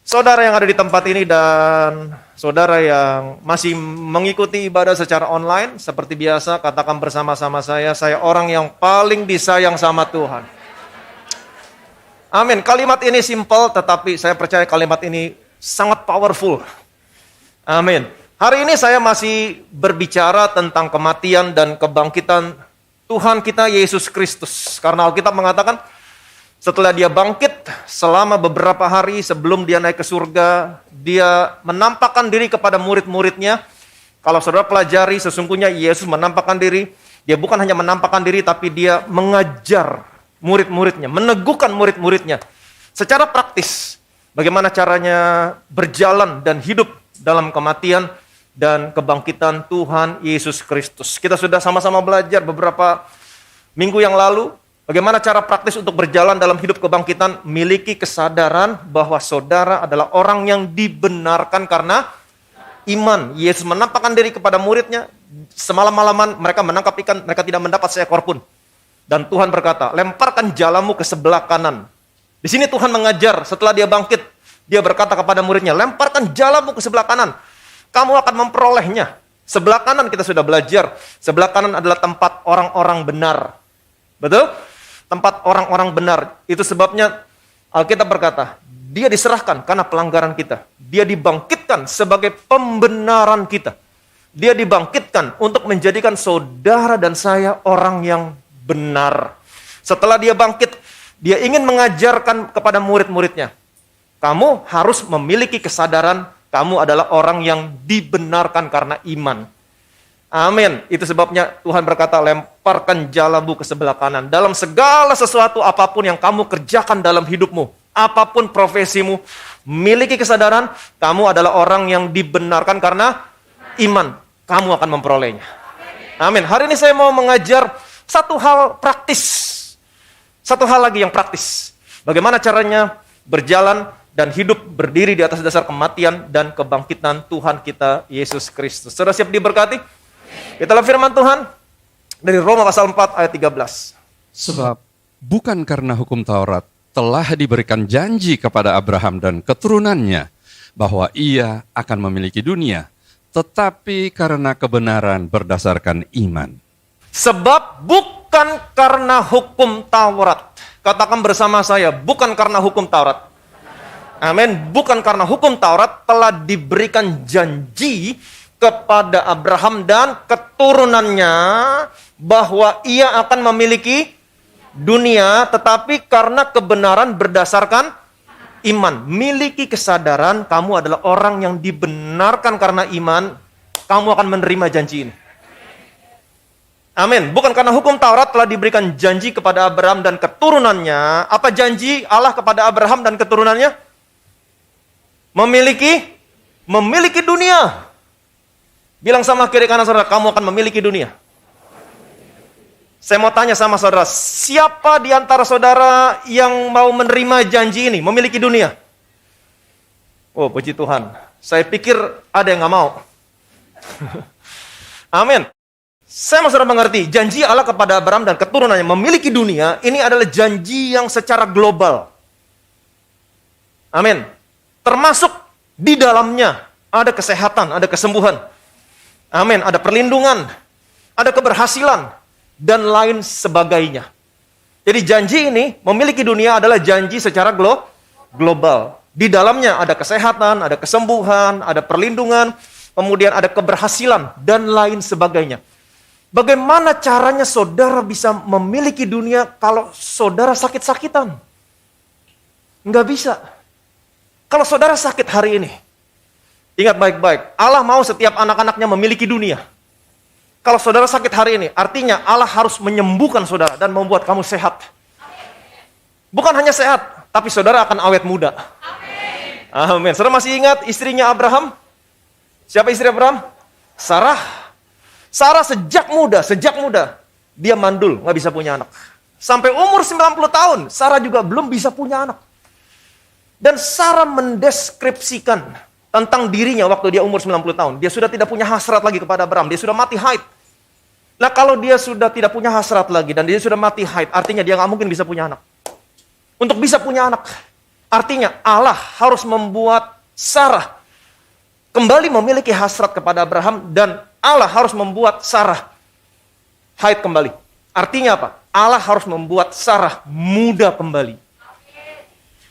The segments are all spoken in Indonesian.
Saudara yang ada di tempat ini dan saudara yang masih mengikuti ibadah secara online, seperti biasa, katakan bersama-sama saya orang yang paling disayang sama Tuhan. Amin. Kalimat ini simple, tetapi saya percaya kalimat ini sangat powerful. Amin. Hari ini saya masih berbicara tentang kematian dan kebangkitan Tuhan kita Yesus Kristus. Karena Alkitab mengatakan, setelah dia bangkit, selama beberapa hari sebelum dia naik ke surga, dia menampakkan diri kepada murid-muridnya. Kalau saudara pelajari, sesungguhnya Yesus menampakkan diri. Dia bukan hanya menampakkan diri, tapi dia mengajar murid-muridnya, meneguhkan murid-muridnya. Secara praktis, bagaimana caranya berjalan dan hidup dalam kematian dan kebangkitan Tuhan Yesus Kristus. Kita sudah sama-sama belajar beberapa minggu yang lalu, bagaimana cara praktis untuk berjalan dalam hidup kebangkitan, miliki kesadaran bahwa saudara adalah orang yang dibenarkan karena iman. Yesus menampakkan diri kepada muridnya, semalam-malaman mereka menangkap ikan, mereka tidak mendapat seekor pun. Dan Tuhan berkata, lemparkan jalamu ke sebelah kanan. Di sini Tuhan mengajar, setelah dia bangkit, dia berkata kepada muridnya, lemparkan jalamu ke sebelah kanan. Kamu akan memperolehnya. Sebelah kanan kita sudah belajar, sebelah kanan adalah tempat orang-orang benar. Betul? Tempat orang-orang benar. Itu sebabnya Alkitab berkata, dia diserahkan karena pelanggaran kita. Dia dibangkitkan sebagai pembenaran kita. Dia dibangkitkan untuk menjadikan saudara dan saya orang yang benar. Setelah dia bangkit, dia ingin mengajarkan kepada murid-muridnya. Kamu harus memiliki kesadaran, kamu adalah orang yang dibenarkan karena iman. Amin. Itu sebabnya Tuhan berkata, lemparkan jalamu ke sebelah kanan. Dalam segala sesuatu apapun yang kamu kerjakan dalam hidupmu, apapun profesimu, miliki kesadaran, kamu adalah orang yang dibenarkan karena iman. Kamu akan memperolehnya. Amin. Hari ini saya mau mengajar satu hal praktis. Satu hal lagi yang praktis. Bagaimana caranya berjalan dan hidup berdiri di atas dasar kematian dan kebangkitan Tuhan kita Yesus Kristus. Sudah siap diberkati? Kita lihat firman Tuhan dari Roma pasal 4 ayat 13. Sebab bukan karena hukum Taurat telah diberikan janji kepada Abraham dan keturunannya bahwa ia akan memiliki dunia, tetapi karena kebenaran berdasarkan iman. Sebab bukan karena hukum Taurat. Katakan bersama saya, bukan karena hukum Taurat. Amin. Bukan karena hukum Taurat telah diberikan janji kepada Abraham dan keturunannya bahwa ia akan memiliki dunia, tetapi karena kebenaran berdasarkan iman. Miliki kesadaran kamu adalah orang yang dibenarkan karena iman, kamu akan menerima janji ini. Amin. Bukan karena hukum Taurat telah diberikan janji kepada Abraham dan keturunannya. Apa janji Allah kepada Abraham dan keturunannya? Memiliki dunia. Bilang sama kiri kanan saudara, kamu akan memiliki dunia. Saya mau tanya sama saudara, siapa di antara saudara yang mau menerima janji ini, memiliki dunia? Oh, puji Tuhan. Saya pikir ada yang nggak mau. Amin. Saya mau saudara mengerti, janji Allah kepada Abraham dan keturunannya memiliki dunia, ini adalah janji yang secara global. Amin. Termasuk di dalamnya ada kesehatan, ada kesembuhan. Amin. Ada perlindungan, ada keberhasilan, dan lain sebagainya. Jadi janji ini memiliki dunia adalah janji secara global. Di dalamnya ada kesehatan, ada kesembuhan, ada perlindungan, kemudian ada keberhasilan, dan lain sebagainya. Bagaimana caranya saudara bisa memiliki dunia kalau saudara sakit-sakitan? Enggak bisa. Kalau saudara sakit hari ini, ingat baik-baik, Allah mau setiap anak-anaknya memiliki dunia. Kalau saudara sakit hari ini, artinya Allah harus menyembuhkan saudara dan membuat kamu sehat. Bukan hanya sehat, tapi saudara akan awet muda. Amin. Saudara masih ingat istrinya Abraham? Siapa istri Abraham? Sarah. Sarah sejak muda, dia mandul, nggak bisa punya anak. Sampai umur 90 tahun, Sarah juga belum bisa punya anak. Dan Sarah mendeskripsikan tentang dirinya waktu dia umur 90 tahun. Dia sudah tidak punya hasrat lagi kepada Abraham, dia sudah mati haid. Nah kalau dia sudah tidak punya hasrat lagi dan dia sudah mati haid, artinya dia nggak mungkin bisa punya anak. Untuk bisa punya anak, Artinya Allah harus membuat Sarah kembali memiliki hasrat kepada Abraham, dan Allah harus membuat Sarah haid kembali. Artinya apa? Allah harus membuat Sarah muda kembali.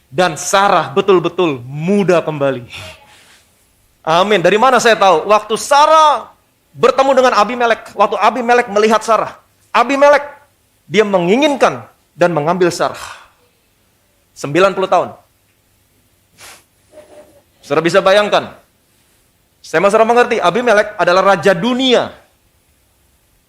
Dan Sarah betul-betul muda kembali. Amin. Dari mana saya tahu? Waktu Sarah bertemu dengan Abimelek, waktu Abimelek melihat Sarah, Abimelek dia menginginkan dan mengambil Sarah. 90 tahun. Saudara bisa bayangkan. Saya masih mengerti, Abimelek adalah raja dunia.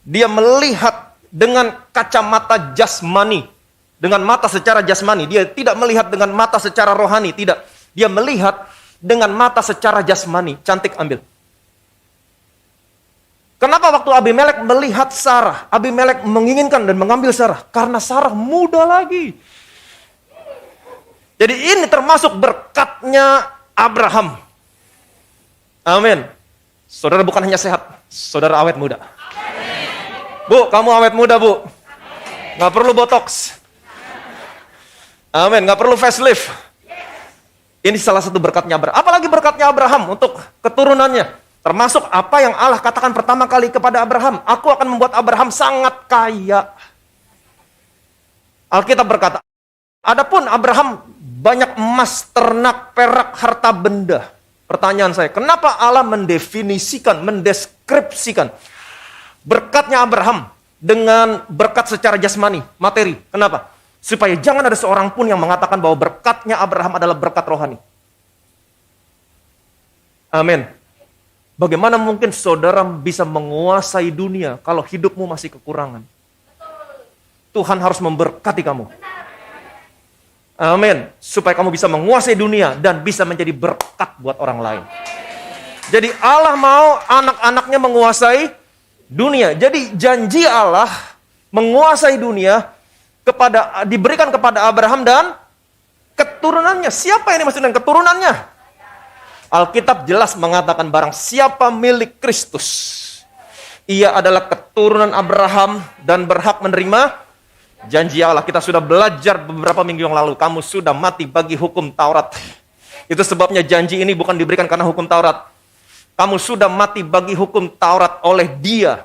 Dia melihat dengan kacamata jasmani, dengan mata secara jasmani. Dia tidak melihat dengan mata secara rohani, tidak. Dia melihat dengan mata secara jasmani. Cantik, ambil. Kenapa waktu Abimelek melihat Sarah, Abimelek menginginkan dan mengambil Sarah? Karena Sarah muda lagi. Jadi ini termasuk berkatnya Abraham. Amin. Saudara bukan hanya sehat, saudara awet muda. Bu, kamu awet muda, Bu. Nggak perlu botox. Amin, nggak perlu facelift. Ini salah satu berkatnya Abraham. Apalagi berkatnya Abraham untuk keturunannya. Termasuk apa yang Allah katakan pertama kali kepada Abraham. Aku akan membuat Abraham sangat kaya. Alkitab berkata, adapun Abraham banyak emas, ternak, perak, harta benda. Pertanyaan saya, kenapa Allah mendefinisikan, mendeskripsikan berkatnya Abraham dengan berkat secara jasmani, materi? Kenapa? Supaya jangan ada seorang pun yang mengatakan bahwa berkatnya Abraham adalah berkat rohani. Amin. Bagaimana mungkin saudara bisa menguasai dunia kalau hidupmu masih kekurangan? Tuhan harus memberkati kamu. Amin. Supaya kamu bisa menguasai dunia dan bisa menjadi berkat buat orang lain. Jadi Allah mau anak-anaknya menguasai dunia. Jadi janji Allah menguasai dunia diberikan kepada Abraham dan keturunannya. Siapa yang dimaksud dengan keturunannya? Alkitab jelas mengatakan barang siapa milik Kristus, ia adalah keturunan Abraham dan berhak menerima janji Allah. Kita sudah belajar beberapa minggu yang lalu, kamu sudah mati bagi hukum Taurat. Itu sebabnya janji ini bukan diberikan karena hukum Taurat. Kamu sudah mati bagi hukum Taurat oleh Dia.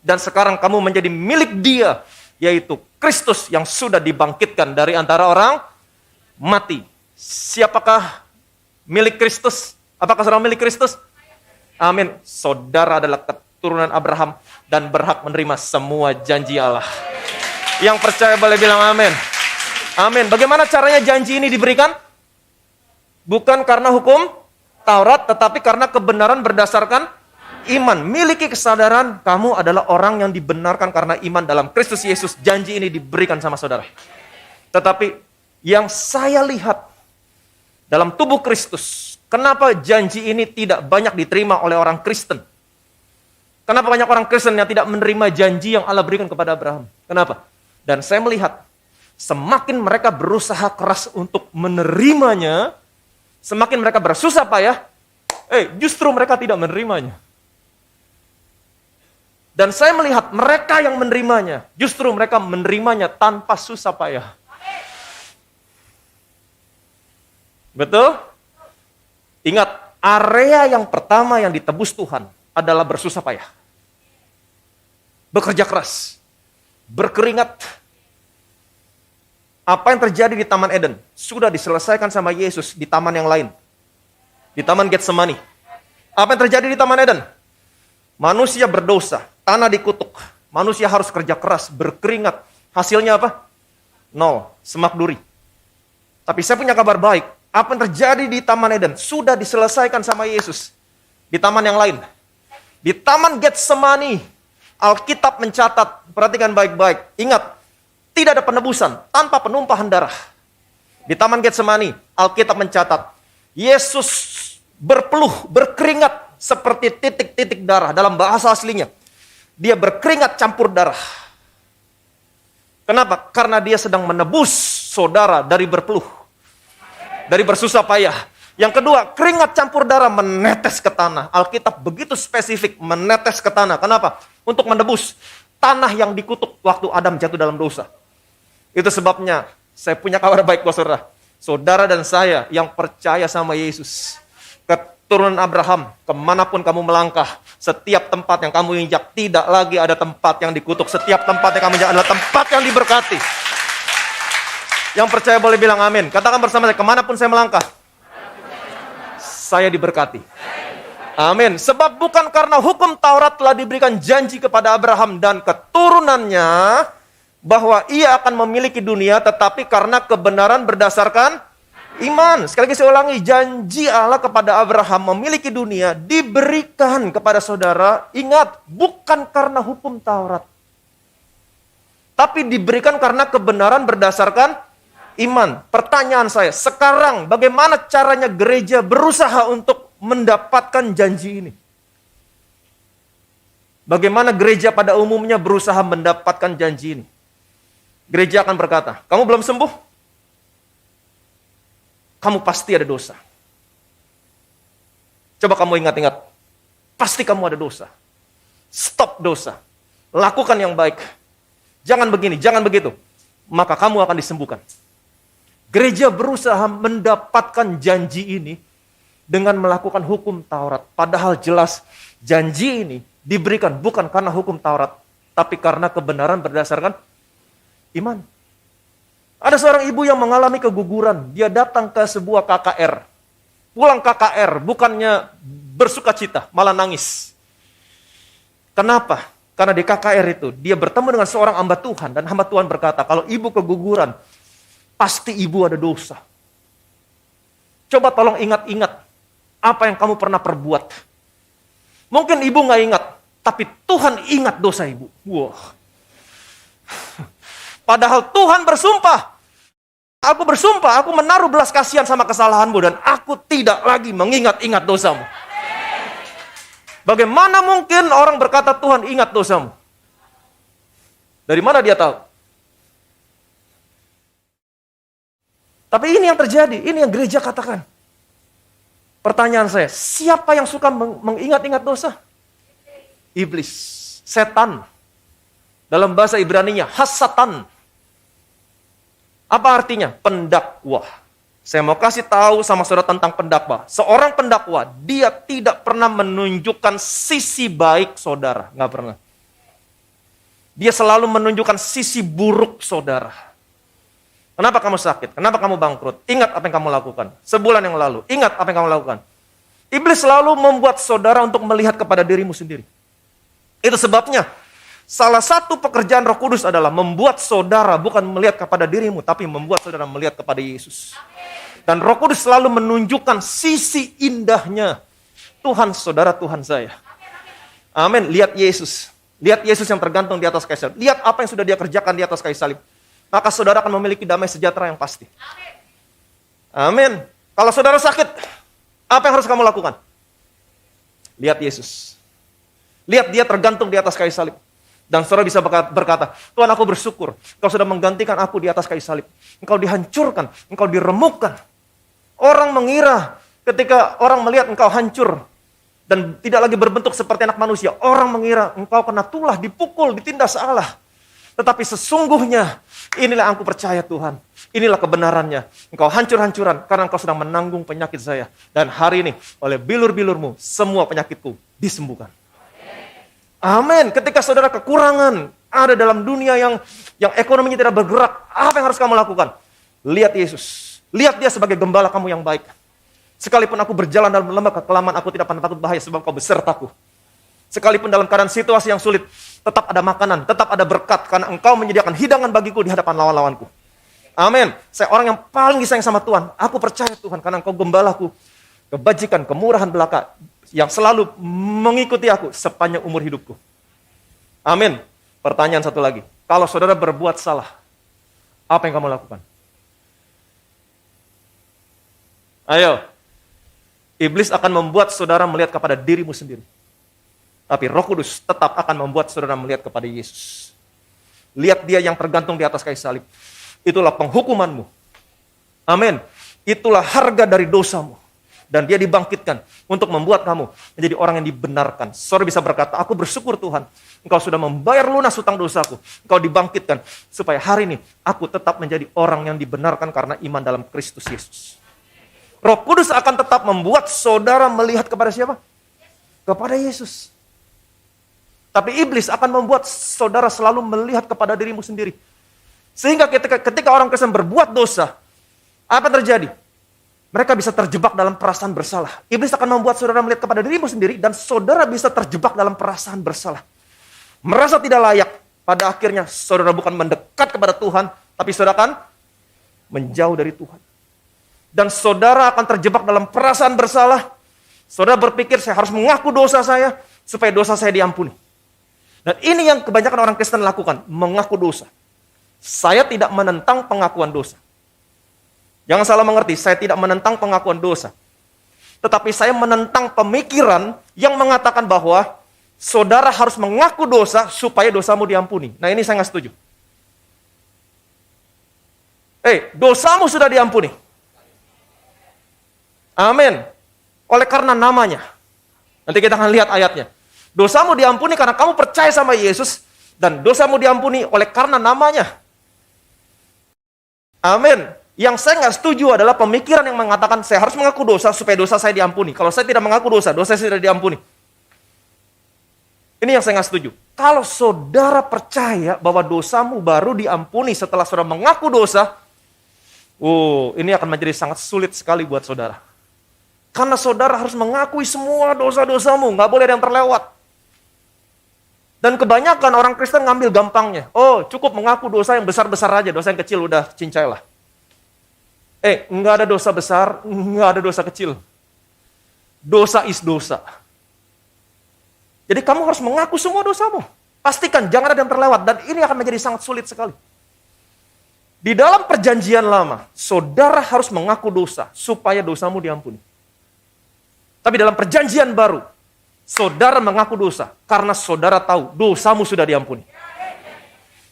Dan sekarang kamu menjadi milik Dia, yaitu Kristus yang sudah dibangkitkan dari antara orang mati. Siapakah milik Kristus? Apakah saudara milik Kristus? Amin. Saudara adalah keturunan Abraham dan berhak menerima semua janji Allah. Yang percaya boleh bilang amin. Amin. Bagaimana caranya janji ini diberikan? Bukan karena hukum Taurat, tetapi karena kebenaran berdasarkan iman. Miliki kesadaran kamu adalah orang yang dibenarkan karena iman dalam Kristus Yesus. Janji ini diberikan sama saudara. Tetapi yang saya lihat dalam tubuh Kristus, kenapa janji ini tidak banyak diterima oleh orang Kristen? Kenapa banyak orang Kristen yang tidak menerima janji yang Allah berikan kepada Abraham? Kenapa? Dan saya melihat, semakin mereka berusaha keras untuk menerimanya, semakin mereka bersusah payah, justru mereka tidak menerimanya. Dan saya melihat mereka yang menerimanya, justru mereka menerimanya tanpa susah payah. Betul? Ingat, area yang pertama yang ditebus Tuhan adalah bersusah payah. Bekerja keras. Berkeringat. Apa yang terjadi di Taman Eden sudah diselesaikan sama Yesus di taman yang lain. Di Taman Getsemani. Apa yang terjadi di Taman Eden? Manusia berdosa, tanah dikutuk. Manusia harus kerja keras, berkeringat. Hasilnya apa? 0, semak duri. Tapi saya punya kabar baik. Apa yang terjadi di Taman Eden sudah diselesaikan sama Yesus di taman yang lain. Di Taman Getsemani, Alkitab mencatat, perhatikan baik-baik. Ingat, tidak ada penebusan tanpa penumpahan darah. Di Taman Getsemani, Alkitab mencatat, Yesus berpeluh, berkeringat seperti titik-titik darah. Dalam bahasa aslinya, dia berkeringat campur darah. Kenapa? Karena dia sedang menebus saudara dari berpeluh, dari bersusah payah. Yang kedua, keringat campur darah menetes ke tanah. Alkitab begitu spesifik, menetes ke tanah. Kenapa? Untuk menebus tanah yang dikutuk waktu Adam jatuh dalam dosa. Itu sebabnya saya punya kabar baik buat saudara. saudara dan saya yang percaya sama Yesus, keturunan Abraham, kemanapun kamu melangkah, setiap tempat yang kamu injak, tidak lagi ada tempat yang dikutuk. Setiap tempat yang kamu injak adalah tempat yang diberkati. Yang percaya boleh bilang amin. Katakan bersama saya, kemanapun saya melangkah, saya diberkati. Amin. Sebab bukan karena hukum Taurat telah diberikan janji kepada Abraham dan keturunannya, bahwa ia akan memiliki dunia, tetapi karena kebenaran berdasarkan iman. Sekali lagi saya ulangi, janji Allah kepada Abraham memiliki dunia diberikan kepada saudara. Ingat, bukan karena hukum Taurat, tapi diberikan karena kebenaran berdasarkan iman. Pertanyaan saya, sekarang bagaimana caranya gereja berusaha untuk mendapatkan janji ini? Bagaimana gereja pada umumnya berusaha mendapatkan janji ini? Gereja akan berkata, kamu belum sembuh? Kamu pasti ada dosa. Coba kamu ingat-ingat. Pasti kamu ada dosa. Stop dosa. Lakukan yang baik. Jangan begini, jangan begitu. Maka kamu akan disembuhkan. Gereja berusaha mendapatkan janji ini dengan melakukan hukum Taurat. Padahal jelas janji ini diberikan bukan karena hukum Taurat, tapi karena kebenaran berdasarkan iman. Ada seorang ibu yang mengalami keguguran. Dia datang ke sebuah KKR. Pulang KKR, bukannya bersuka cita, malah nangis. Kenapa? Karena di KKR itu, dia bertemu dengan seorang hamba Tuhan. Dan hamba Tuhan berkata, kalau ibu keguguran, pasti ibu ada dosa. Coba tolong ingat-ingat apa yang kamu pernah perbuat. Mungkin ibu gak ingat, tapi Tuhan ingat dosa ibu. Wah. Padahal Tuhan bersumpah, aku bersumpah, aku menaruh belas kasihan sama kesalahanmu dan aku tidak lagi mengingat-ingat dosamu. Bagaimana mungkin orang berkata Tuhan ingat dosamu? Dari mana dia tahu? Tapi ini yang terjadi, ini yang gereja katakan. Pertanyaan saya, siapa yang suka mengingat-ingat dosa? Iblis, setan. Dalam bahasa Ibraninya, hasatan. Apa artinya? Pendakwa. Saya mau kasih tahu sama saudara tentang pendakwa. Seorang pendakwa, dia tidak pernah menunjukkan sisi baik saudara. Nggak pernah. Dia selalu menunjukkan sisi buruk saudara. Kenapa kamu sakit? Kenapa kamu bangkrut? Ingat apa yang kamu lakukan. Sebulan yang lalu, ingat apa yang kamu lakukan. Iblis selalu membuat saudara untuk melihat kepada dirimu sendiri. Itu sebabnya, salah satu pekerjaan Roh Kudus adalah membuat saudara bukan melihat kepada dirimu, tapi membuat saudara melihat kepada Yesus. Dan Roh Kudus selalu menunjukkan sisi indahnya Tuhan saudara, Tuhan saya. Amin. Lihat Yesus. Lihat Yesus yang tergantung di atas kayu salib. Lihat apa yang sudah dia kerjakan di atas kayu salib. Maka saudara akan memiliki damai sejahtera yang pasti. Amin. Kalau saudara sakit, apa yang harus kamu lakukan? Lihat Yesus. Lihat dia tergantung di atas kayu salib. Dan saudara bisa berkata, Tuhan aku bersyukur, Engkau sudah menggantikan aku di atas kayu salib. Engkau dihancurkan, Engkau diremukkan. Orang mengira ketika orang melihat engkau hancur dan tidak lagi berbentuk seperti anak manusia, orang mengira engkau kena tulah, dipukul, ditindas Allah. Tetapi sesungguhnya, inilah yang aku percaya Tuhan. Inilah kebenarannya. Engkau hancur-hancuran karena engkau sedang menanggung penyakit saya. Dan hari ini, oleh bilur-bilurmu, semua penyakitku disembuhkan. Amin. Ketika saudara kekurangan, ada dalam dunia yang ekonominya tidak bergerak, apa yang harus kamu lakukan? Lihat Yesus. Lihat dia sebagai gembala kamu yang baik. Sekalipun aku berjalan dalam lembah kekelaman, aku tidak pernah takut bahaya sebab kau besertaku. Sekalipun dalam keadaan situasi yang sulit, tetap ada makanan, tetap ada berkat, karena engkau menyediakan hidangan bagiku di hadapan lawan-lawanku. Amin. Saya orang yang paling disayang sama Tuhan. Aku percaya Tuhan, karena engkau gembalaku. Kebajikan, kemurahan belaka, yang selalu mengikuti aku sepanjang umur hidupku. Amin. Pertanyaan satu lagi. Kalau saudara berbuat salah, apa yang kamu lakukan? Ayo. Iblis akan membuat saudara melihat kepada dirimu sendiri. Tapi Roh Kudus tetap akan membuat saudara melihat kepada Yesus. Lihat dia yang tergantung di atas kayu salib. Itulah penghukumanmu. Amin. Itulah harga dari dosamu. Dan dia dibangkitkan untuk membuat kamu menjadi orang yang dibenarkan. Saudara bisa berkata, aku bersyukur Tuhan, Engkau sudah membayar lunas hutang dosaku. Engkau dibangkitkan supaya hari ini aku tetap menjadi orang yang dibenarkan karena iman dalam Kristus Yesus. Roh Kudus akan tetap membuat saudara melihat kepada siapa? Kepada Yesus. Tapi iblis akan membuat saudara selalu melihat kepada dirimu sendiri. Sehingga ketika orang Kristen berbuat dosa, apa yang terjadi? Mereka bisa terjebak dalam perasaan bersalah. Iblis akan membuat saudara melihat kepada dirimu sendiri dan saudara bisa terjebak dalam perasaan bersalah. Merasa tidak layak. Pada akhirnya saudara bukan mendekat kepada Tuhan, tapi saudara akan menjauh dari Tuhan. Dan saudara akan terjebak dalam perasaan bersalah. Saudara berpikir, saya harus mengaku dosa saya supaya dosa saya diampuni. Dan ini yang kebanyakan orang Kristen lakukan, mengaku dosa. Saya tidak menentang pengakuan dosa. Jangan salah mengerti, saya tidak menentang pengakuan dosa. Tetapi saya menentang pemikiran yang mengatakan bahwa saudara harus mengaku dosa supaya dosamu diampuni. Nah ini saya nggak setuju. Dosamu sudah diampuni. Amin. Oleh karena namanya. Nanti kita akan lihat ayatnya. Dosamu diampuni karena kamu percaya sama Yesus. Dan dosamu diampuni oleh karena namanya. Amin. Yang saya nggak setuju adalah pemikiran yang mengatakan saya harus mengaku dosa supaya dosa saya diampuni. Kalau saya tidak mengaku dosa, dosa saya tidak diampuni. Ini yang saya nggak setuju. Kalau saudara percaya bahwa dosamu baru diampuni setelah saudara mengaku dosa, ini akan menjadi sangat sulit sekali buat saudara. Karena saudara harus mengakui semua dosa-dosamu, nggak boleh ada yang terlewat. Dan kebanyakan orang Kristen ngambil gampangnya. Cukup mengaku dosa yang besar-besar aja, dosa yang kecil udah cincailah. Nggak ada dosa besar, nggak ada dosa kecil. Dosa is dosa. Jadi kamu harus mengaku semua dosamu. Pastikan, jangan ada yang terlewat. Dan ini akan menjadi sangat sulit sekali. Di dalam perjanjian lama, saudara harus mengaku dosa supaya dosamu diampuni. Tapi dalam perjanjian baru, saudara mengaku dosa karena saudara tahu dosamu sudah diampuni.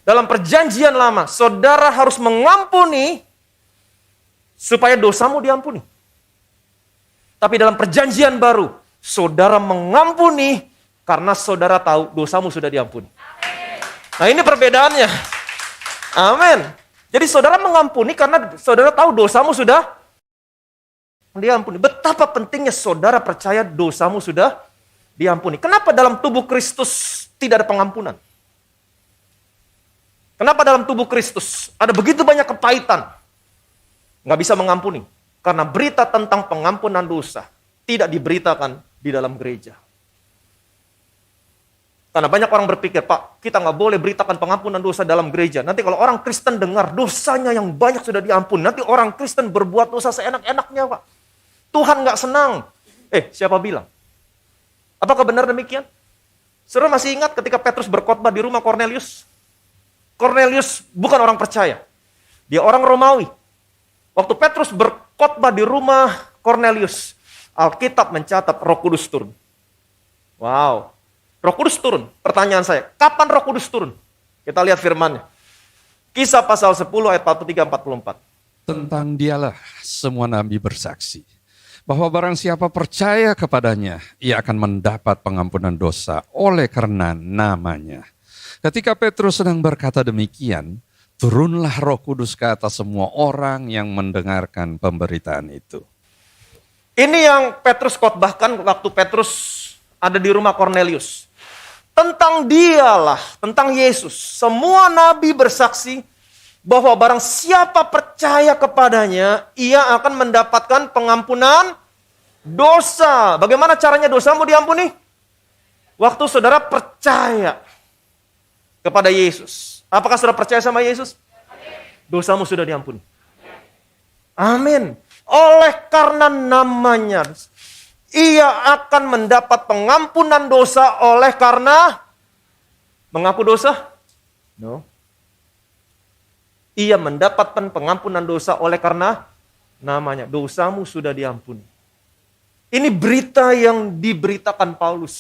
Dalam perjanjian lama, saudara harus mengampuni supaya dosamu diampuni. Tapi dalam perjanjian baru, saudara mengampuni karena saudara tahu dosamu sudah diampuni. Nah ini perbedaannya. Amin. Jadi saudara mengampuni karena saudara tahu dosamu sudah diampuni. Betapa pentingnya saudara percaya dosamu sudah diampuni. Kenapa dalam tubuh Kristus tidak ada pengampunan? Kenapa dalam tubuh Kristus ada begitu banyak kepahitan? Nggak bisa mengampuni. Karena berita tentang pengampunan dosa tidak diberitakan di dalam gereja. Karena banyak orang berpikir, Pak, kita nggak boleh beritakan pengampunan dosa dalam gereja. Nanti kalau orang Kristen dengar dosanya yang banyak sudah diampuni, nanti orang Kristen berbuat dosa seenak-enaknya, Pak. Tuhan nggak senang. Siapa bilang? Apakah benar demikian? Saudara masih ingat ketika Petrus berkhotbah di rumah Kornelius? Kornelius bukan orang percaya. Dia orang Romawi. Waktu Petrus berkhotbah di rumah Kornelius, Alkitab mencatat Roh Kudus turun. Wow. Roh Kudus turun. Pertanyaan saya, kapan Roh Kudus turun? Kita lihat firman-Nya. Kisah pasal 10 ayat 43-44. Tentang dialah semua nabi bersaksi, bahwa barang siapa percaya kepadanya, ia akan mendapat pengampunan dosa oleh karena namanya. Ketika Petrus sedang berkata demikian, turunlah Roh Kudus ke atas semua orang yang mendengarkan pemberitaan itu. Ini yang Petrus khotbahkan waktu Petrus ada di rumah Kornelius. Tentang dialah, tentang Yesus. Semua nabi bersaksi bahwa barang siapa percaya kepadanya, ia akan mendapatkan pengampunan dosa. Bagaimana caranya dosamu diampuni? Waktu saudara percaya kepada Yesus. Apakah saudara percaya sama Yesus? Dosamu sudah diampuni. Amin. Oleh karena namanya, ia akan mendapat pengampunan dosa oleh karena mengaku dosa? No. Ia mendapatkan pengampunan dosa oleh karena namanya. Dosamu sudah diampuni. Ini berita yang diberitakan Paulus.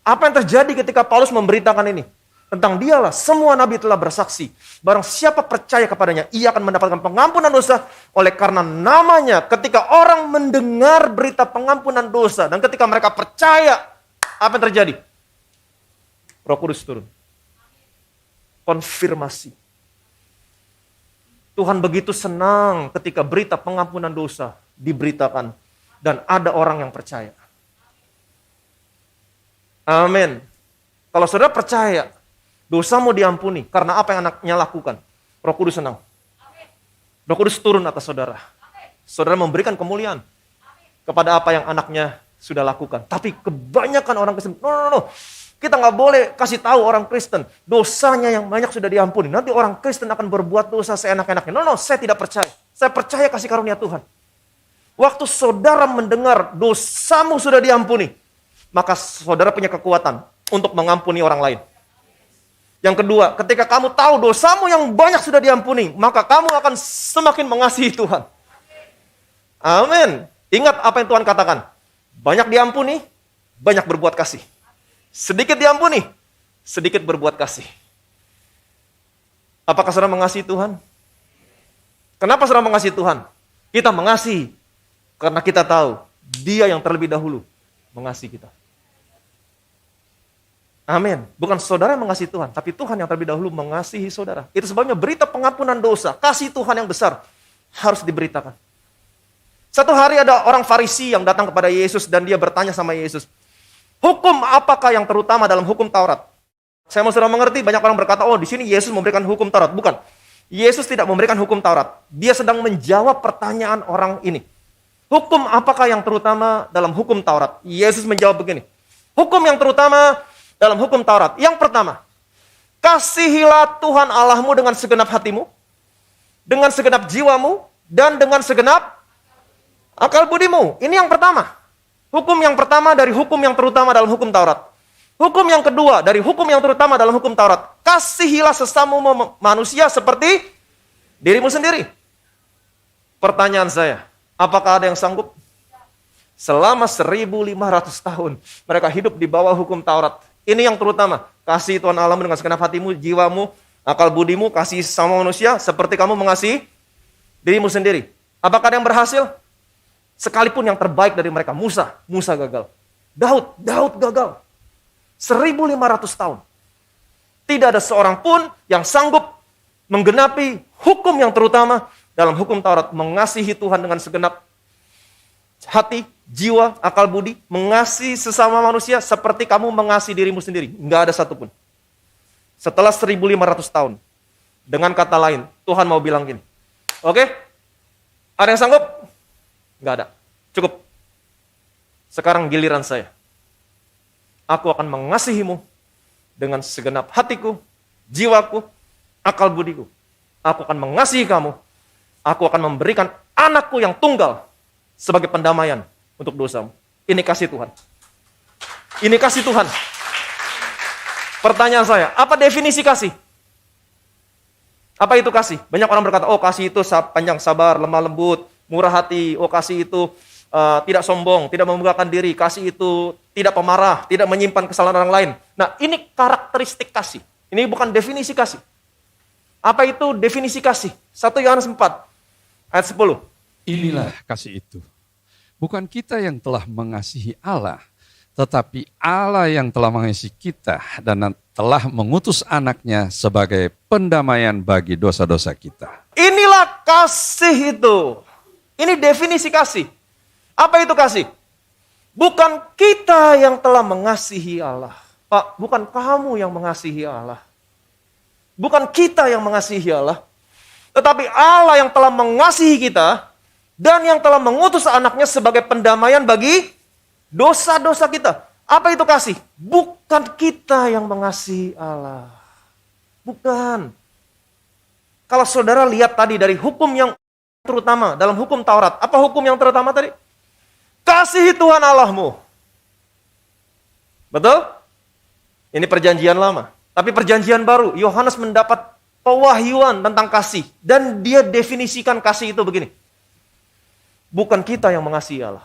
Apa yang terjadi ketika Paulus memberitakan ini? Tentang dialah semua nabi telah bersaksi. Barang siapa percaya kepadanya, ia akan mendapatkan pengampunan dosa. Oleh karena namanya, ketika orang mendengar berita pengampunan dosa, dan ketika mereka percaya, apa yang terjadi? Roh Kudus turun. Konfirmasi. Tuhan begitu senang ketika berita pengampunan dosa diberitakan. Dan ada orang yang percaya. Amin. Kalau saudara percaya, dosamu diampuni karena apa yang anaknya lakukan. Roh Kudus senang. Roh Kudus turun atas saudara. Saudara memberikan kemuliaan kepada apa yang anaknya sudah lakukan. Tapi kebanyakan orang Kristen, no. Kita nggak boleh kasih tahu orang Kristen, dosanya yang banyak sudah diampuni. Nanti orang Kristen akan berbuat dosa seenak-enaknya. No, saya tidak percaya. Saya percaya kasih karunia Tuhan. Waktu saudara mendengar dosamu sudah diampuni, maka saudara punya kekuatan untuk mengampuni orang lain. Yang kedua, ketika kamu tahu dosamu yang banyak sudah diampuni, maka kamu akan semakin mengasihi Tuhan. Amin. Ingat apa yang Tuhan katakan. Banyak diampuni, banyak berbuat kasih. Sedikit diampuni, sedikit berbuat kasih. Apakah saudara mengasihi Tuhan? Kenapa saudara mengasihi Tuhan? Kita mengasihi karena kita tahu Dia yang terlebih dahulu mengasihi kita. Amin. Bukan saudara yang mengasihi Tuhan, tapi Tuhan yang terlebih dahulu mengasihi saudara. Itu sebabnya berita pengampunan dosa, kasih Tuhan yang besar harus diberitakan. Satu hari ada orang Farisi yang datang kepada Yesus dan dia bertanya sama Yesus, hukum apakah yang terutama dalam hukum Taurat? Saya mau saudara mengerti, banyak orang berkata, oh di sini Yesus memberikan hukum Taurat. Bukan. Yesus tidak memberikan hukum Taurat. Dia sedang menjawab pertanyaan orang ini. Hukum apakah yang terutama dalam hukum Taurat? Yesus menjawab begini. Hukum yang terutama dalam hukum Taurat. Yang pertama, kasihilah Tuhan Allahmu dengan segenap hatimu, dengan segenap jiwamu, dan dengan segenap akal budimu. Ini yang pertama. Hukum yang pertama dari hukum yang terutama dalam hukum Taurat. Hukum yang kedua dari hukum yang terutama dalam hukum Taurat. Kasihilah sesamamu manusia seperti dirimu sendiri. Pertanyaan saya, apakah ada yang sanggup? Selama 1.500 tahun mereka hidup di bawah hukum Taurat. Ini yang terutama. Kasih Tuhan Allahmu dengan segenap hatimu, jiwamu, akal budimu, kasih sama manusia seperti kamu mengasihi dirimu sendiri. Apakah ada yang berhasil? Sekalipun yang terbaik dari mereka, Musa gagal. Daud gagal. 1.500 tahun. Tidak ada seorang pun yang sanggup menggenapi hukum yang terutama dalam hukum Taurat. Mengasihi Tuhan dengan segenap hati, jiwa, akal budi, mengasihi sesama manusia seperti kamu mengasihi dirimu sendiri. Enggak ada satupun. Setelah 1.500 tahun. Dengan kata lain, Tuhan mau bilang gini. Oke? Ada yang sanggup? Enggak ada. Cukup. Sekarang giliran saya. Aku akan mengasihimu dengan segenap hatiku, jiwaku, akal budiku. Aku akan mengasihi kamu. Aku akan memberikan anakku yang tunggal sebagai pendamaian untuk dosamu. Ini kasih Tuhan. Ini kasih Tuhan. Pertanyaan saya, apa definisi kasih? Apa itu kasih? Banyak orang berkata, oh kasih itu panjang sabar, lemah lembut, murah hati. Oh kasih itu tidak sombong, tidak membanggakan diri. Kasih itu tidak pemarah, tidak menyimpan kesalahan orang lain. Nah ini karakteristik kasih. Ini bukan definisi kasih. Apa itu definisi kasih? 1 Yohanes 4 ayat 10. Inilah kasih itu. Bukan kita yang telah mengasihi Allah, tetapi Allah yang telah mengasihi kita dan telah mengutus anaknya sebagai pendamaian bagi dosa-dosa kita. Inilah kasih itu. Ini definisi kasih. Apa itu kasih? Bukan kita yang telah mengasihi Allah. Pak, bukan kamu yang mengasihi Allah. Bukan kita yang mengasihi Allah. Tetapi Allah yang telah mengasihi kita dan yang telah mengutus anaknya sebagai pendamaian bagi dosa-dosa kita. Apa itu kasih? Bukan kita yang mengasihi Allah. Bukan. Kalau saudara lihat tadi dari hukum yang terutama dalam hukum Taurat. Apa hukum yang terutama tadi? Kasihi Tuhan Allahmu. Betul? Ini perjanjian lama. Tapi perjanjian baru, Yohanes mendapat pewahyuan tentang kasih. Dan dia definisikan kasih itu begini. Bukan kita yang mengasihi Allah.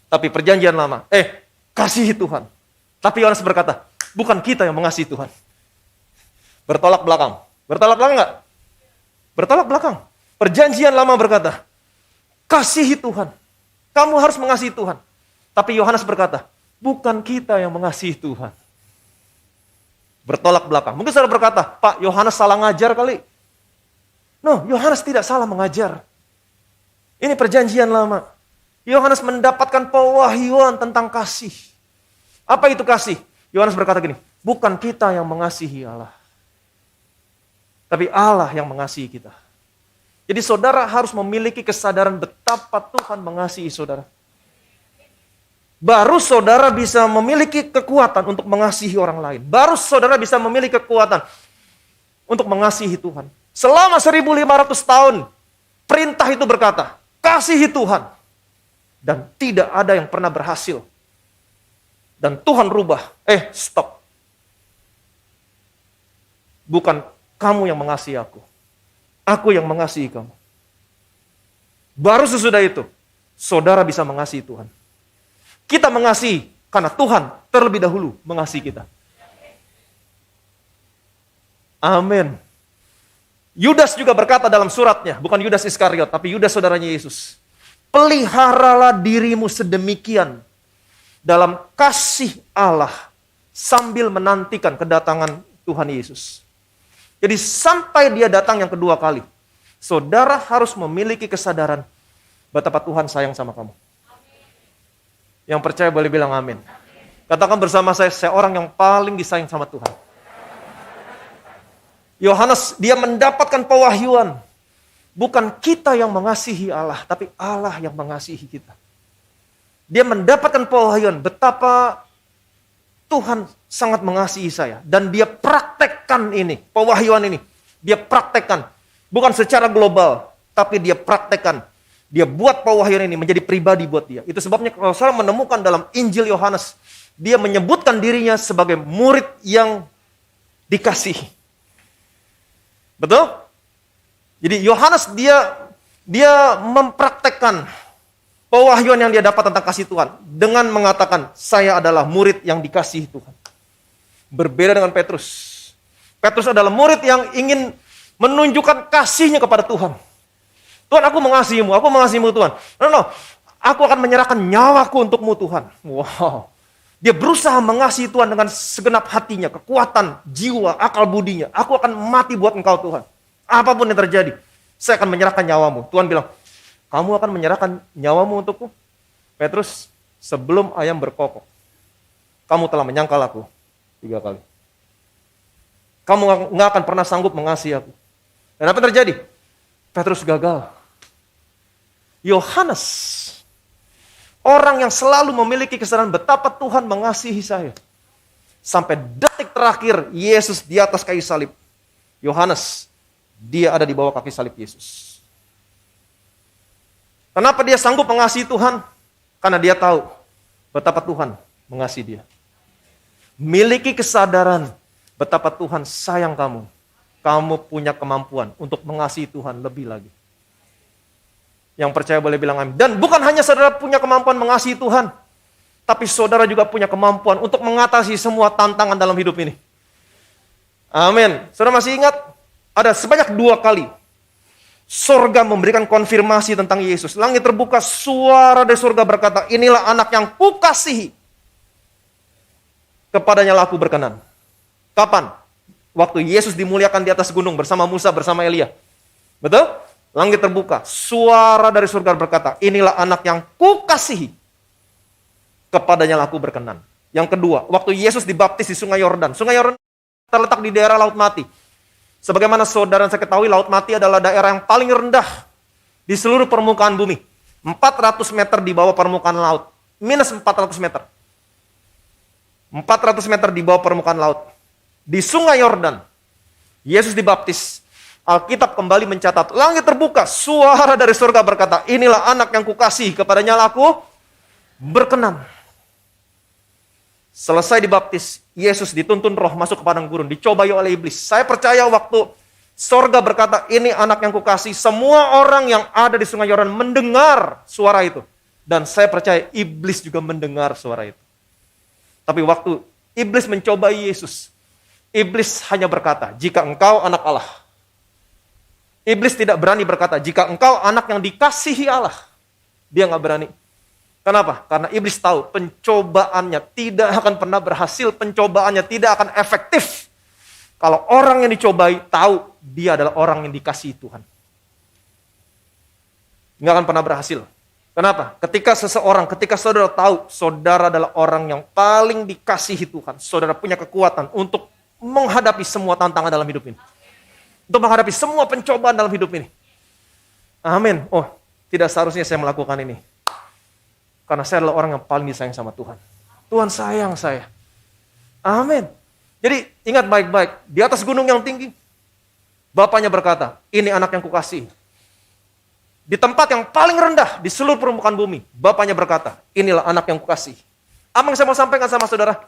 Tapi perjanjian lama, kasihi Tuhan. Tapi Yohanes berkata, Bukan kita yang mengasihi Tuhan. Bertolak belakang. Bertolak belakang enggak? Bertolak belakang. Perjanjian lama berkata, kasihi Tuhan. Kamu harus mengasihi Tuhan. Tapi Yohanes berkata, bukan kita yang mengasihi Tuhan. Bertolak belakang. Mungkin saudara berkata, Pak, Yohanes salah ngajar kali. No, Yohanes tidak salah mengajar. Ini perjanjian lama. Yohanes mendapatkan pewahyuan tentang kasih. Apa itu kasih? Yohanes berkata gini, bukan kita yang mengasihi Allah. Tapi Allah yang mengasihi kita. Jadi saudara harus memiliki kesadaran betapa Tuhan mengasihi saudara. Baru saudara bisa memiliki kekuatan untuk mengasihi orang lain. Baru saudara bisa memiliki kekuatan untuk mengasihi Tuhan. Selama 1500 tahun, perintah itu berkata, kasihi Tuhan. Dan tidak ada yang pernah berhasil. Dan Tuhan rubah. Stop. Bukan kamu yang mengasihi aku. Aku yang mengasihi kamu. Baru sesudah itu, saudara bisa mengasihi Tuhan. Kita mengasihi karena Tuhan terlebih dahulu mengasihi kita. Amin. Yudas juga berkata dalam suratnya, bukan Yudas Iskariot, tapi Yudas saudaranya Yesus. Peliharalah dirimu sedemikian dalam kasih Allah sambil menantikan kedatangan Tuhan Yesus. Jadi sampai dia datang yang kedua kali, saudara harus memiliki kesadaran betapa Tuhan sayang sama kamu. Yang percaya boleh bilang amin. Katakan bersama saya orang yang paling disayang sama Tuhan. Yohanes, dia mendapatkan pewahyuan. Bukan kita yang mengasihi Allah, tapi Allah yang mengasihi kita. Dia mendapatkan pewahyuan betapa Tuhan sangat mengasihi saya. Dan dia praktekkan ini, pewahyuan ini. Dia praktekkan. Bukan secara global, tapi dia praktekkan. Dia buat pewahyuan ini menjadi pribadi buat dia. Itu sebabnya kalau saudara menemukan dalam Injil Yohanes, dia menyebutkan dirinya sebagai murid yang dikasihi. Betul? Jadi Yohanes dia mempraktekkan pewahyuan yang dia dapat tentang kasih Tuhan dengan mengatakan, saya adalah murid yang dikasihi Tuhan. Berbeda dengan Petrus. Petrus adalah murid yang ingin menunjukkan kasihnya kepada Tuhan. Tuhan, aku mengasihimu Tuhan. No, aku akan menyerahkan nyawaku untukmu Tuhan. Wow. Dia berusaha mengasihi Tuhan dengan segenap hatinya, kekuatan, jiwa, akal budinya. Aku akan mati buat engkau Tuhan. Apapun yang terjadi, saya akan menyerahkan nyawamu. Tuhan bilang, kamu akan menyerahkan nyawamu untukku? Petrus, sebelum ayam berkokok, kamu telah menyangkal aku 3 kali. Kamu nggak akan pernah sanggup mengasihi aku. Dan apa yang terjadi? Petrus gagal. Yohanes, orang yang selalu memiliki kesadaran betapa Tuhan mengasihi saya. Sampai detik terakhir Yesus di atas kayu salib. Yohanes, dia ada di bawah kaki salib Yesus. Kenapa dia sanggup mengasihi Tuhan? Karena dia tahu betapa Tuhan mengasihi dia. Miliki kesadaran betapa Tuhan sayang kamu. Kamu punya kemampuan untuk mengasihi Tuhan lebih lagi. Yang percaya boleh bilang amin. Dan bukan hanya saudara punya kemampuan mengasihi Tuhan, tapi saudara juga punya kemampuan untuk mengatasi semua tantangan dalam hidup ini. Amin. Saudara masih ingat? Ada sebanyak 2 kali surga memberikan konfirmasi tentang Yesus. Langit terbuka, suara dari surga berkata, inilah anak yang kukasihi. Kepadanya lah aku berkenan. Kapan? Waktu Yesus dimuliakan di atas gunung bersama Musa, bersama Elia. Betul? Langit terbuka, suara dari surga berkata, inilah anak yang kukasihi. Kepadanya lah aku berkenan. Yang kedua, waktu Yesus dibaptis di Sungai Yordan. Sungai Yordan terletak di daerah Laut Mati. Sebagaimana saudara saya ketahui, Laut Mati adalah daerah yang paling rendah di seluruh permukaan bumi. 400 meter di bawah permukaan laut. Minus 400 meter. 400 meter di bawah permukaan laut. Di Sungai Yordan, Yesus dibaptis. Alkitab kembali mencatat, langit terbuka, suara dari surga berkata, inilah anak yang kukasihi, kepadanya lah aku berkenan. Selesai dibaptis, Yesus dituntun roh masuk ke padang gurun, dicobai oleh iblis. Saya percaya waktu surga berkata, ini anak yang kukasihi, semua orang yang ada di Sungai Yordan mendengar suara itu. Dan saya percaya iblis juga mendengar suara itu. Tapi waktu Iblis mencobai Yesus. Iblis hanya berkata, jika engkau anak Allah. Iblis tidak berani berkata, jika engkau anak yang dikasihi Allah. Dia nggak berani. Kenapa? Karena iblis tahu pencobaannya tidak akan pernah berhasil, pencobaannya tidak akan efektif. Kalau orang yang dicobai tahu dia adalah orang yang dikasihi Tuhan. Nggak akan pernah berhasil. Kenapa? Ketika saudara tahu saudara adalah orang yang paling dikasihi Tuhan, saudara punya kekuatan untuk menghadapi semua tantangan dalam hidup ini. Untuk menghadapi semua pencobaan dalam hidup ini. Amin. Oh, tidak seharusnya saya melakukan ini. Karena saya adalah orang yang paling disayang sama Tuhan. Tuhan sayang saya. Amin. Jadi ingat baik-baik, di atas gunung yang tinggi, Bapaknya berkata, ini anak yang kukasihi. Di tempat yang paling rendah di seluruh permukaan bumi, Bapaknya berkata, inilah anak yang kukasihi. Apa yang saya mau sampaikan sama saudara?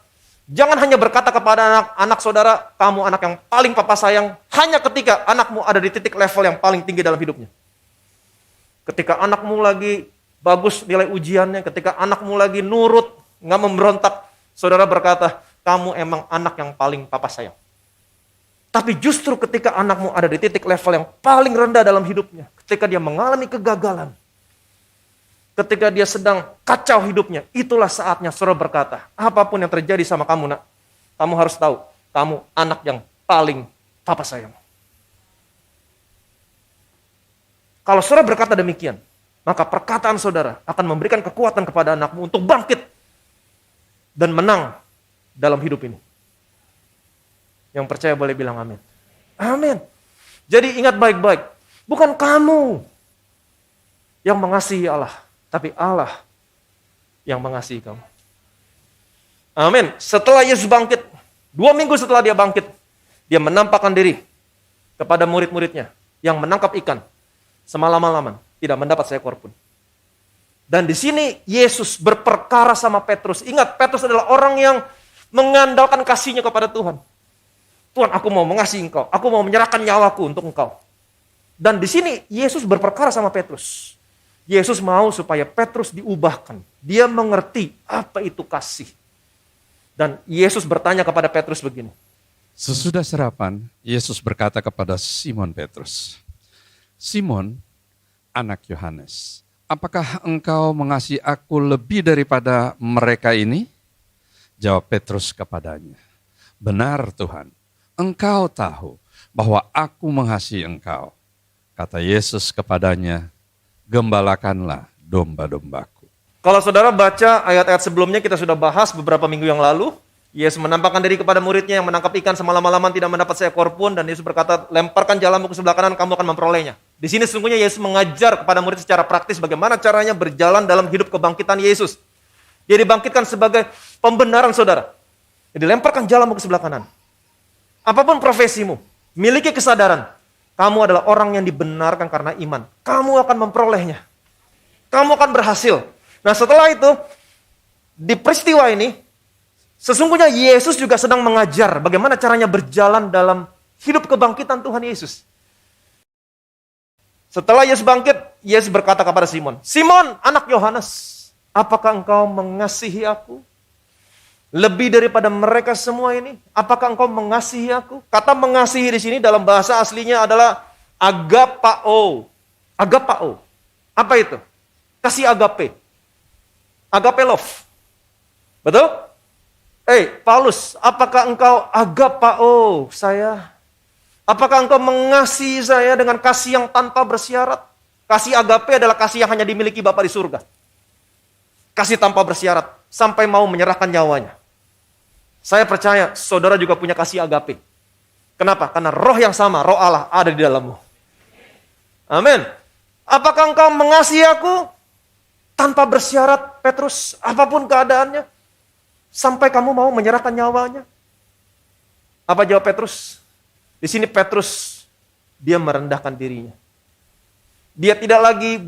Jangan hanya berkata kepada anak saudara, kamu anak yang paling papa sayang, hanya ketika anakmu ada di titik level yang paling tinggi dalam hidupnya. Ketika anakmu lagi bagus nilai ujiannya, ketika anakmu lagi nurut, nggak memberontak, saudara berkata, kamu emang anak yang paling papa sayang. Tapi justru ketika anakmu ada di titik level yang paling rendah dalam hidupnya, ketika dia mengalami kegagalan, ketika dia sedang kacau hidupnya, itulah saatnya saudara berkata, apapun yang terjadi sama kamu nak, kamu harus tahu, kamu anak yang paling papa sayang. Kalau saudara berkata demikian, maka perkataan saudara akan memberikan kekuatan kepada anakmu untuk bangkit dan menang dalam hidup ini. Yang percaya boleh bilang amin. Amin. Jadi ingat baik-baik, bukan kamu yang mengasihi Allah, tapi Allah yang mengasihi kamu. Amin. Setelah Yesus bangkit, 2 minggu setelah dia bangkit, dia menampakkan diri kepada murid-muridnya yang menangkap ikan semalam-malaman, tidak mendapat seekor pun. Dan di sini Yesus berperkara sama Petrus. Ingat, Petrus adalah orang yang mengandalkan kasihnya kepada Tuhan. Tuhan, aku mau mengasihi engkau, aku mau menyerahkan nyawaku untuk engkau. Dan di sini Yesus berperkara sama Petrus. Yesus mau supaya Petrus diubahkan. Dia mengerti apa itu kasih. Dan Yesus bertanya kepada Petrus begini. Sesudah sarapan, Yesus berkata kepada Simon Petrus, Simon, anak Yohanes, apakah engkau mengasihi aku lebih daripada mereka ini? Jawab Petrus kepadanya, benar Tuhan, engkau tahu bahwa aku mengasihi engkau. Kata Yesus kepadanya, gembalakanlah domba-dombaku. Kalau saudara baca ayat-ayat sebelumnya, kita sudah bahas beberapa minggu yang lalu. Yesus menampakkan diri kepada muridnya yang menangkap ikan semalam-malaman tidak mendapat seekor pun. Dan Yesus berkata, lemparkan jalanmu ke sebelah kanan, kamu akan memperolehnya. Di sini sesungguhnya Yesus mengajar kepada murid secara praktis bagaimana caranya berjalan dalam hidup kebangkitan Yesus. Dia dibangkitkan sebagai pembenaran saudara. Jadi lemparkan jalanmu ke sebelah kanan. Apapun profesimu, miliki kesadaran. Kamu adalah orang yang dibenarkan karena iman. Kamu akan memperolehnya. Kamu akan berhasil. Nah setelah itu, di peristiwa ini, sesungguhnya Yesus juga sedang mengajar bagaimana caranya berjalan dalam hidup kebangkitan Tuhan Yesus. Setelah Yesus bangkit, Yesus berkata kepada Simon, Simon, anak Yohanes, apakah engkau mengasihi aku? Lebih daripada mereka semua ini, apakah engkau mengasihi aku? Kata mengasihi di sini dalam bahasa aslinya adalah agapao. Agapao. Apa itu? Kasih agape. Agape love. Betul? Paulus, apakah engkau agapao saya? Apakah engkau mengasihi saya dengan kasih yang tanpa bersyarat? Kasih agape adalah kasih yang hanya dimiliki Bapa di surga. Kasih tanpa bersyarat, sampai mau menyerahkan nyawanya. Saya percaya saudara juga punya kasih agape. Kenapa? Karena roh yang sama, roh Allah ada di dalammu. Amin. Apakah engkau mengasihi aku tanpa bersyarat, Petrus, apapun keadaannya, sampai kamu mau menyerahkan nyawanya? Apa jawab Petrus? Di sini Petrus, dia merendahkan dirinya. Dia tidak lagi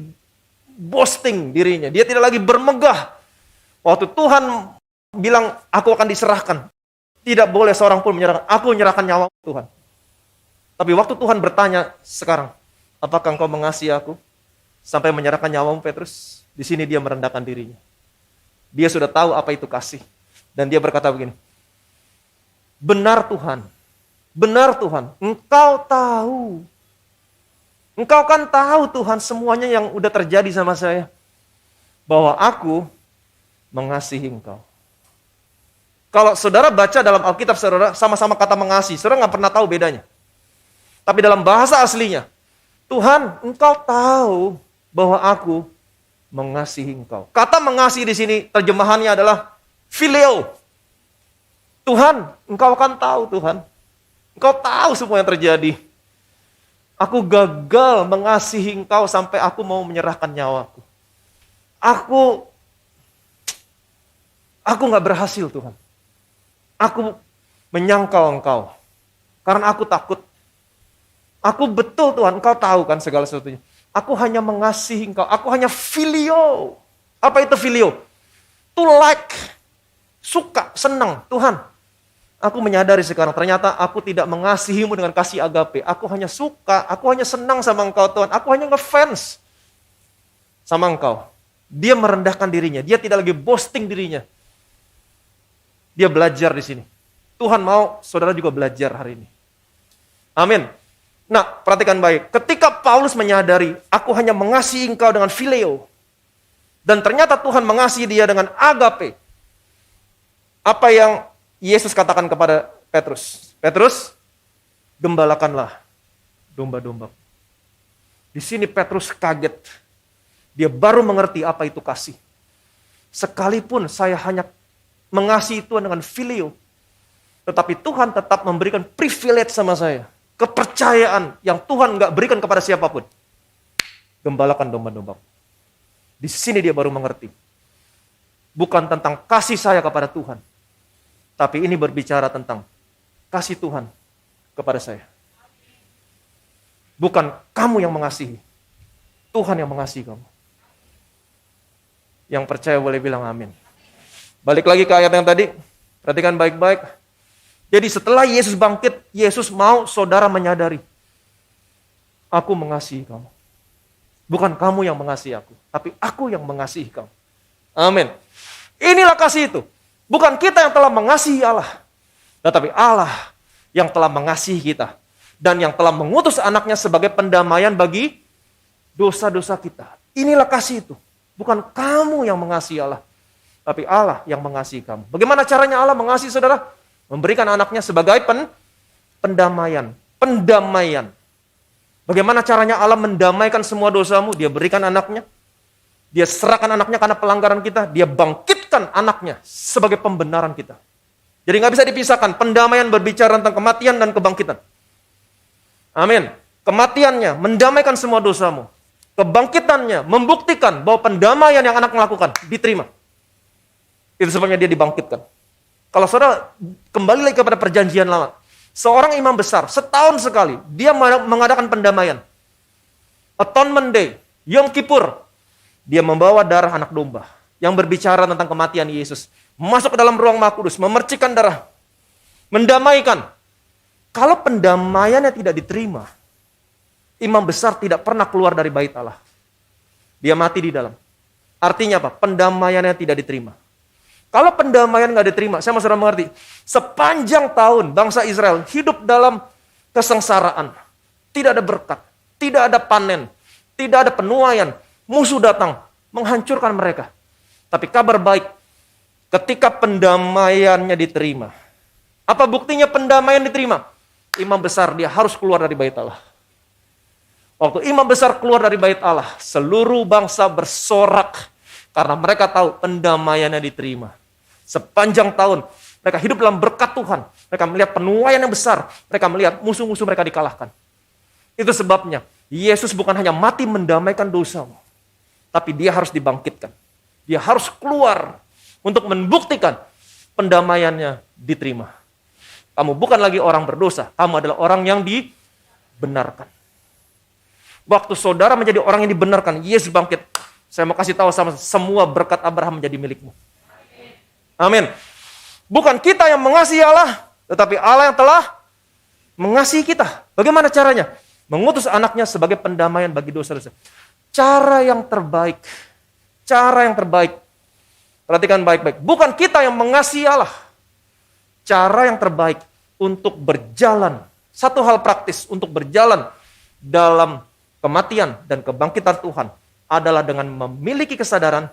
boasting dirinya, dia tidak lagi bermegah. Waktu Tuhan bilang, aku akan diserahkan. Tidak boleh seorang pun menyerahkan. Aku menyerahkan nyawa Tuhan. Tapi waktu Tuhan bertanya sekarang, apakah engkau mengasihi aku? Sampai menyerahkan nyawamu, Petrus. Di sini dia merendahkan dirinya. Dia sudah tahu apa itu kasih. Dan dia berkata begini, Benar Tuhan. Benar Tuhan. Engkau tahu. Engkau kan tahu Tuhan semuanya yang udah terjadi sama saya. Bahwa aku mengasihi engkau. Kalau saudara baca dalam Alkitab saudara sama-sama kata mengasihi. Saudara nggak pernah tahu bedanya. Tapi dalam bahasa aslinya. Tuhan, engkau tahu bahwa aku mengasihi engkau. Kata mengasihi di sini terjemahannya adalah phileo. Tuhan, engkau kan tahu Tuhan. Engkau tahu semua yang terjadi. Aku gagal mengasihi engkau sampai aku mau menyerahkan nyawaku. Aku gak berhasil Tuhan. Aku menyangkal engkau. Karena aku takut. Aku betul Tuhan, engkau tahu kan segala sesuatunya. Aku hanya mengasihi engkau. Aku hanya phileo. Apa itu phileo? To like. Suka, senang. Tuhan, aku menyadari sekarang ternyata aku tidak mengasihimu dengan kasih agape. Aku hanya suka, aku hanya senang sama engkau Tuhan. Aku hanya ngefans sama engkau. Dia merendahkan dirinya. Dia tidak lagi boasting dirinya. Dia belajar di sini. Tuhan mau saudara juga belajar hari ini. Amin. Nah, perhatikan baik. Ketika Paulus menyadari, aku hanya mengasihi engkau dengan phileo. Dan ternyata Tuhan mengasihi dia dengan agape. Apa yang Yesus katakan kepada Petrus? Petrus, gembalakanlah domba-domba. Di sini Petrus kaget. Dia baru mengerti apa itu kasih. Sekalipun saya hanya mengasihi Tuhan dengan phileo, tetapi Tuhan tetap memberikan privilege sama saya. Kepercayaan yang Tuhan nggak berikan kepada siapapun. Gembalakan domba-domba. Di sini dia baru mengerti. Bukan tentang kasih saya kepada Tuhan. Tapi ini berbicara tentang kasih Tuhan kepada saya. Bukan kamu yang mengasihi. Tuhan yang mengasihi kamu. Yang percaya boleh bilang amin. Balik lagi ke ayat yang tadi. Perhatikan baik-baik. Jadi setelah Yesus bangkit, Yesus mau saudara menyadari. Aku mengasihi kamu. Bukan kamu yang mengasihi aku. Tapi aku yang mengasihi kamu. Amin. Inilah kasih itu. Bukan kita yang telah mengasihi Allah. Tetapi Allah yang telah mengasihi kita. Dan yang telah mengutus anaknya sebagai pendamaian bagi dosa-dosa kita. Inilah kasih itu. Bukan kamu yang mengasihi Allah. Tapi Allah yang mengasihi kamu. Bagaimana caranya Allah mengasihi saudara? Memberikan anaknya sebagai pendamaian. Pendamaian. Bagaimana caranya Allah mendamaikan semua dosamu? Dia berikan anaknya. Dia serahkan anaknya karena pelanggaran kita. Dia bangkitkan anaknya sebagai pembenaran kita. Jadi nggak bisa dipisahkan. Pendamaian berbicara tentang kematian dan kebangkitan. Amin. Kematiannya mendamaikan semua dosamu. Kebangkitannya membuktikan bahwa pendamaian yang anak melakukan diterima. Itu sebabnya dia dibangkitkan. Kalau saudara kembali lagi kepada perjanjian lama. Seorang imam besar, setahun sekali, dia mengadakan pendamaian. Atonement Day, Yom Kippur. Dia membawa darah anak domba. Yang berbicara tentang kematian Yesus. Masuk ke dalam ruang Maha Kudus, memercikkan darah. Mendamaikan. Kalau pendamaiannya tidak diterima, imam besar tidak pernah keluar dari bait Allah. Dia mati di dalam. Artinya apa? Pendamaiannya tidak diterima. Kalau pendamaian nggak diterima, saya mau saudara mengerti. Sepanjang tahun bangsa Israel hidup dalam kesengsaraan. Tidak ada berkat, tidak ada panen, tidak ada penuaian. Musuh datang, menghancurkan mereka. Tapi kabar baik, ketika pendamaiannya diterima. Apa buktinya pendamaian diterima? Imam besar dia harus keluar dari bait Allah. Waktu imam besar keluar dari bait Allah, seluruh bangsa bersorak. Karena mereka tahu pendamaiannya diterima. Sepanjang tahun, mereka hidup dalam berkat Tuhan. Mereka melihat penuaian yang besar. Mereka melihat musuh-musuh mereka dikalahkan. Itu sebabnya, Yesus bukan hanya mati mendamaikan dosamu. Tapi dia harus dibangkitkan. Dia harus keluar untuk membuktikan pendamaiannya diterima. Kamu bukan lagi orang berdosa. Kamu adalah orang yang dibenarkan. Waktu saudara menjadi orang yang dibenarkan, Yesus bangkit. Saya mau kasih tahu sama semua berkat Abraham menjadi milikmu. Amin. Bukan kita yang mengasihi Allah, tetapi Allah yang telah mengasihi kita. Bagaimana caranya? Mengutus anaknya sebagai pendamaian bagi dosa-dosa. Cara yang terbaik. Perhatikan baik-baik. Bukan kita yang mengasihi Allah. Cara yang terbaik untuk berjalan, satu hal praktis untuk berjalan dalam kematian dan kebangkitan Tuhan adalah dengan memiliki kesadaran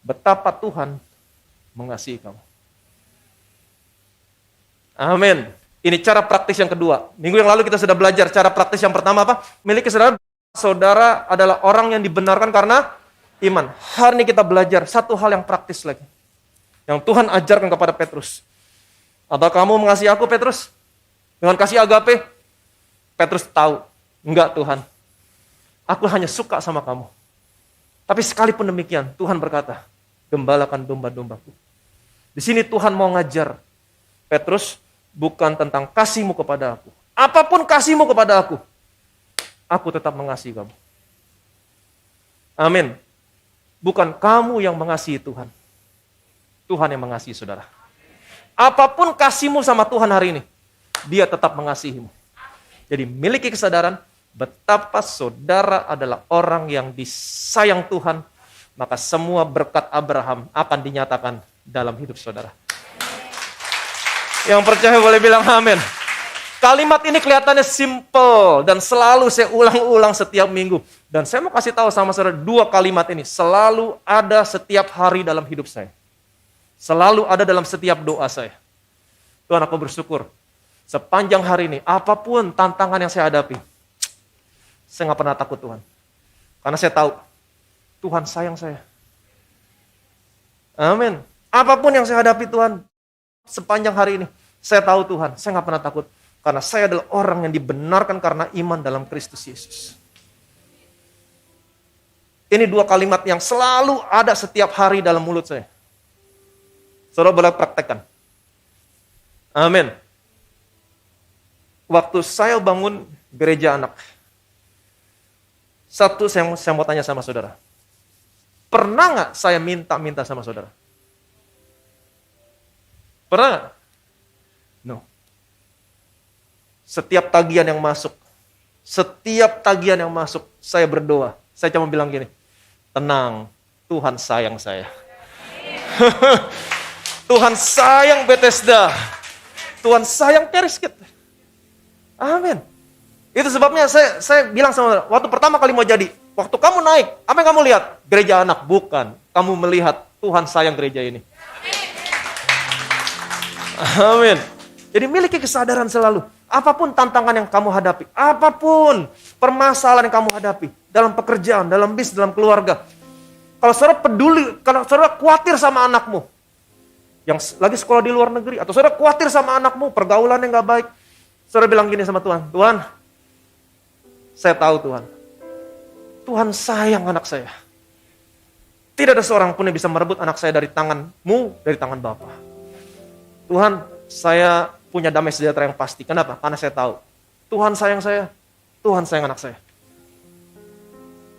betapa Tuhan mengasihi kamu. Amin. Ini cara praktis yang kedua. Minggu yang lalu kita sudah belajar cara praktis yang pertama apa? Miliki kesadaran saudara adalah orang yang dibenarkan karena iman. Hari ini kita belajar satu hal yang praktis lagi. Yang Tuhan ajarkan kepada Petrus. Apa kamu mengasihi aku, Petrus? Dengan kasih agape? Petrus tahu. Enggak, Tuhan. Aku hanya suka sama kamu. Tapi sekalipun demikian, Tuhan berkata, gembalakan domba-dombaku. Di sini Tuhan mau ngajar Petrus, bukan tentang kasihmu kepada aku. Apapun kasihmu kepada aku tetap mengasihi kamu. Amin. Bukan kamu yang mengasihi Tuhan. Tuhan yang mengasihi saudara. Apapun kasihmu sama Tuhan hari ini, Dia tetap mengasihimu. Jadi miliki kesadaran betapa saudara adalah orang yang disayang Tuhan, maka semua berkat Abraham akan dinyatakan dalam hidup saudara. Yang percaya boleh bilang amin. Kalimat ini kelihatannya simple dan selalu saya ulang-ulang setiap minggu. Dan saya mau kasih tahu sama saudara, dua kalimat ini selalu ada setiap hari dalam hidup saya. Selalu ada dalam setiap doa saya. Tuhan, aku bersyukur sepanjang hari ini, apapun tantangan yang saya hadapi, saya gak pernah takut Tuhan. Karena saya tahu, Tuhan sayang saya. Amin. Apapun yang saya hadapi Tuhan, sepanjang hari ini, saya tahu Tuhan, saya gak pernah takut. Karena saya adalah orang yang dibenarkan karena iman dalam Kristus Yesus. Ini dua kalimat yang selalu ada setiap hari dalam mulut saya. Saudara boleh praktekkan. Amin. Waktu saya bangun gereja anak, satu saya mau tanya sama saudara. Pernah nggak saya minta sama saudara? Pernah nggak? No. Setiap tagihan yang masuk, saya berdoa. Saya cuma bilang gini, tenang, Tuhan sayang saya. Tuhan sayang Bethesda. Tuhan sayang Periskit. Amin. Itu sebabnya saya bilang sama saudara, waktu pertama kali mau jadi, waktu kamu naik, apa yang kamu lihat? Gereja anak, bukan. Kamu melihat Tuhan sayang gereja ini. Amin. Jadi miliki kesadaran selalu. Apapun tantangan yang kamu hadapi, apapun permasalahan yang kamu hadapi, dalam pekerjaan, dalam bisnis, dalam keluarga. Kalau saudara peduli, kalau saudara khawatir sama anakmu, yang lagi sekolah di luar negeri, atau saudara khawatir sama anakmu, pergaulan yang gak baik, saudara bilang gini sama Tuhan, Tuhan, saya tahu Tuhan, Tuhan sayang anak saya. Tidak ada seorang pun yang bisa merebut anak saya dari tanganmu, dari tangan Bapa. Tuhan, saya punya damai sejahtera yang pasti. Kenapa? Karena saya tahu, Tuhan sayang saya, Tuhan sayang anak saya.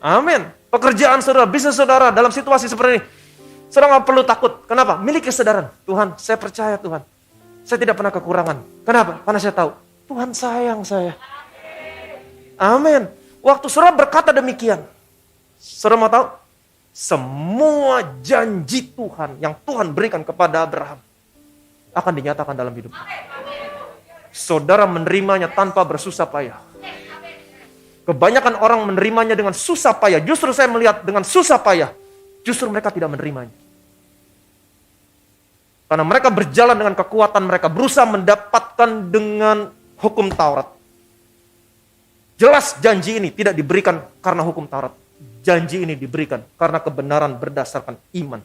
Amin. Pekerjaan saudara, bisnis saudara, dalam situasi seperti ini, saudara gak perlu takut. Kenapa? Miliki kesadaran. Tuhan, saya percaya Tuhan. Saya tidak pernah kekurangan. Kenapa? Karena saya tahu, Tuhan sayang saya. Amin. Waktu saudara berkata demikian, saudara mau tahu? Semua janji Tuhan yang Tuhan berikan kepada Abraham akan dinyatakan dalam hidup. Saudara menerimanya tanpa bersusah payah. Kebanyakan orang menerimanya dengan susah payah. Justru saya melihat dengan susah payah, justru mereka tidak menerimanya. Karena mereka berjalan dengan kekuatan mereka, berusaha mendapatkan dengan hukum Taurat. Jelas janji ini tidak diberikan karena hukum Taurat. Janji ini diberikan karena kebenaran berdasarkan iman.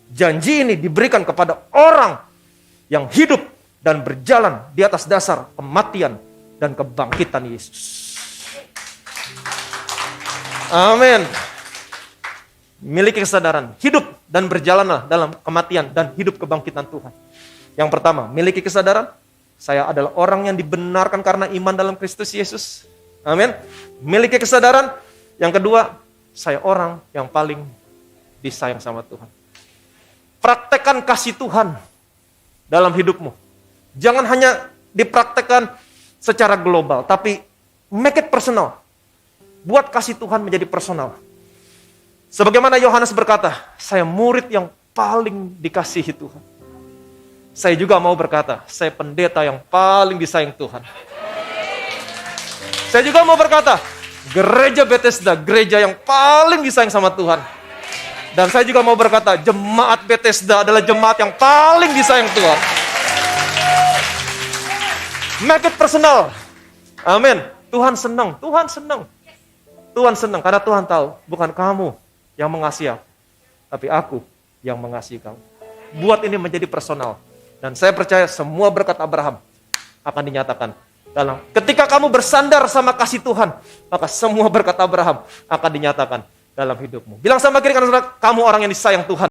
Janji ini diberikan kepada orang yang hidup dan berjalan di atas dasar kematian dan kebangkitan Yesus. Amin. Miliki kesadaran, hidup dan berjalanlah dalam kematian dan hidup kebangkitan Tuhan. Yang pertama, miliki kesadaran, saya adalah orang yang dibenarkan karena iman dalam Kristus Yesus. Amin. Miliki kesadaran. Yang kedua, saya orang yang paling disayang sama Tuhan. Praktekkan kasih Tuhan dalam hidupmu. Jangan hanya dipraktekkan secara global, tapi make it personal. Buat kasih Tuhan menjadi personal. Sebagaimana Yohanes berkata, saya murid yang paling dikasihi Tuhan. Saya juga mau berkata, saya pendeta yang paling disayang Tuhan. Saya juga mau berkata, gereja Bethesda, gereja yang paling disayang sama Tuhan. Dan saya juga mau berkata, jemaat Bethesda adalah jemaat yang paling disayang Tuhan. Make it personal. Amin. Tuhan senang, Tuhan senang. Tuhan senang karena Tuhan tahu, bukan kamu yang mengasihi aku, tapi aku yang mengasihi kamu. Buat ini menjadi personal. Dan saya percaya semua berkat Abraham akan dinyatakan ketika kamu bersandar sama kasih Tuhan, maka semua berkat Abraham akan dinyatakan dalam hidupmu. Bilang sama kiri kanan saudara, kamu orang yang disayang Tuhan.